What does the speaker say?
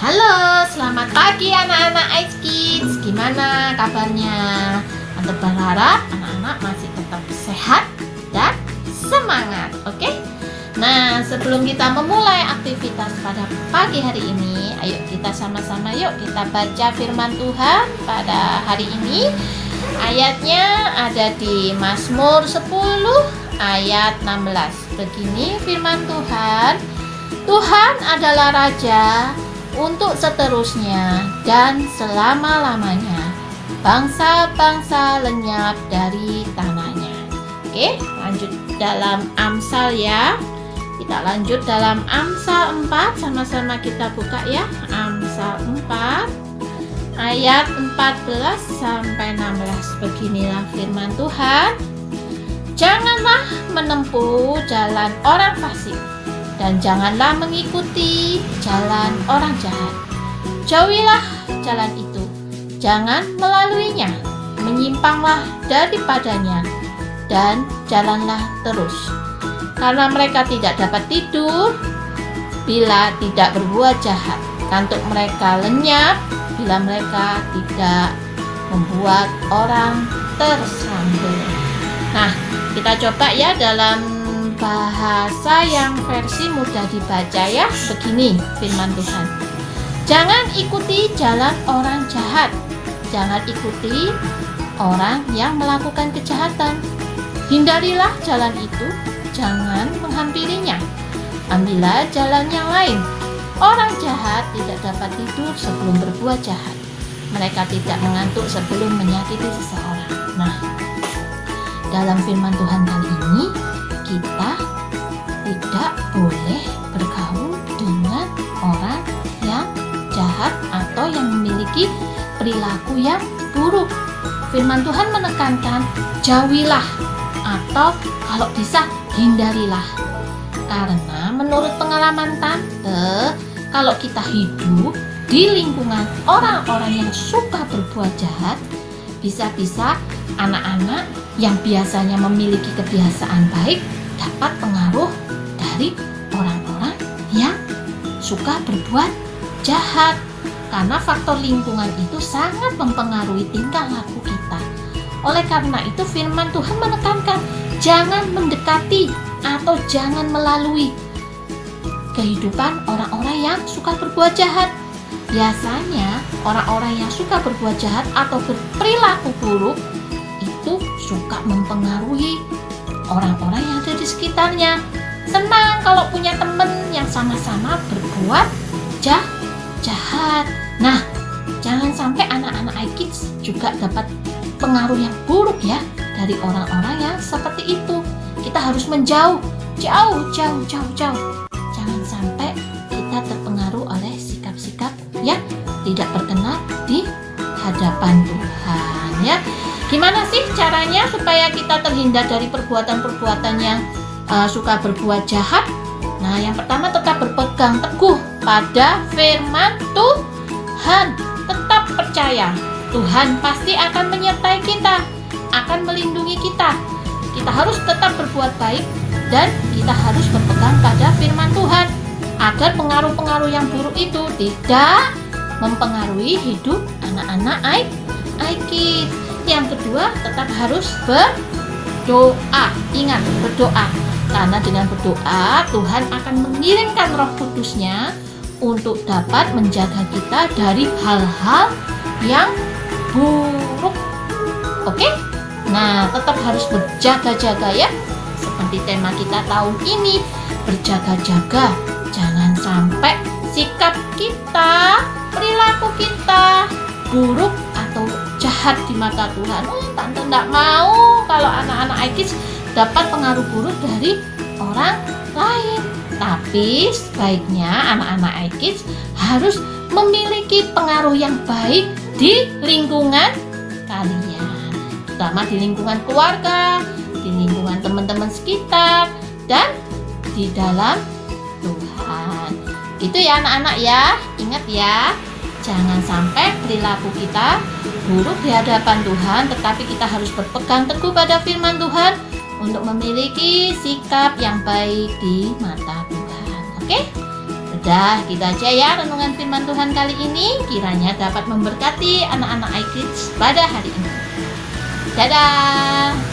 Halo, selamat pagi anak-anak Ice Kids. Gimana kabarnya? Tante berharap anak-anak masih tetap sehat dan semangat, oke? Nah, sebelum kita memulai aktivitas pada pagi hari ini, ayo kita sama-sama kita baca firman Tuhan pada hari ini. Ayatnya ada di Mazmur 10 ayat 16. Begini firman Tuhan, Tuhan adalah Raja untuk seterusnya dan selama-lamanya. Bangsa-bangsa lenyap dari tanahnya. Oke, lanjut dalam Amsal ya. Kita lanjut dalam Amsal 4. Sama-sama kita buka ya. Amsal 4 ayat 14 sampai 16. Beginilah firman Tuhan. Janganlah menempuh jalan orang fasik, dan janganlah mengikuti jalan orang jahat. Jauhilah jalan itu, jangan melaluinya. Menyimpanglah daripadanya, dan jalanlah terus. Karena mereka tidak dapat tidur bila tidak berbuat jahat. Kantuk mereka lenyap bila mereka tidak membuat orang tersandung. Nah, kita coba ya dalam bahasa yang versi mudah dibaca ya. Begini firman Tuhan. Jangan ikuti jalan orang jahat. Jangan ikuti orang yang melakukan kejahatan. Hindarilah jalan itu, jangan menghampirinya. Ambillah jalan yang lain. Orang jahat tidak dapat tidur sebelum berbuat jahat. Mereka tidak mengantuk sebelum menyakiti seseorang. Nah, dalam firman Tuhan kali ini kita tidak boleh bergaul dengan orang yang jahat atau yang memiliki perilaku yang buruk. Firman Tuhan menekankan jauhilah atau kalau bisa hindarilah. Karena menurut pengalaman Tante, kalau kita hidup di lingkungan orang-orang yang suka berbuat jahat, bisa-bisa anak-anak yang biasanya memiliki kebiasaan baik dapat pengaruh dari orang-orang yang suka berbuat jahat. Karena faktor lingkungan itu sangat mempengaruhi tingkah laku kita. Oleh karena itu firman Tuhan menekankan jangan mendekati atau jangan melalui kehidupan orang-orang yang suka berbuat jahat. Biasanya orang-orang yang suka berbuat jahat atau berperilaku buruk itu suka mempengaruhi orang-orang yang ada di sekitarnya. Senang kalau punya teman yang sama-sama berbuat jahat. Nah, jangan sampai anak-anak iKids juga dapat pengaruh yang buruk ya dari orang-orang yang seperti itu. Kita harus menjauh, jauh. Jangan sampai kita terpengaruh oleh sikap-sikap yang tidak berkenan di hadapan Tuhan ya. Gimana sih caranya supaya kita terhindar dari perbuatan-perbuatan yang suka berbuat jahat? Nah, yang pertama tetap berpegang teguh pada firman Tuhan. Tetap percaya Tuhan pasti akan menyertai kita, akan melindungi kita. Kita harus tetap berbuat baik dan kita harus berpegang pada firman Tuhan agar pengaruh-pengaruh yang buruk itu tidak mempengaruhi hidup anak-anak iKids. Yang kedua, tetap harus berdoa. Ingat, berdoa. Karena dengan berdoa, Tuhan akan mengirimkan Roh Kudus-Nya untuk dapat menjaga kita dari hal-hal yang buruk. Oke? Nah, tetap harus berjaga-jaga ya. Seperti tema kita tahun ini, berjaga-jaga. Jangan sampai sikap kita, perilaku kita buruk atau jahat di mata Tuhan. Tante tidak mau kalau anak-anak iKids dapat pengaruh buruk dari orang lain. Tapi sebaiknya anak-anak iKids harus memiliki pengaruh yang baik di lingkungan kalian, terutama di lingkungan keluarga, di lingkungan teman-teman sekitar, dan di dalam Tuhan. Itu ya anak-anak ya. Ingat ya, jangan sampai perilaku kita buruk di hadapan Tuhan, tetapi kita harus berpegang teguh pada firman Tuhan untuk memiliki sikap yang baik di mata Tuhan. Oke? Udah, gitu aja ya renungan firman Tuhan kali ini. Kiranya dapat memberkati anak-anak iKids pada hari ini. Dadah!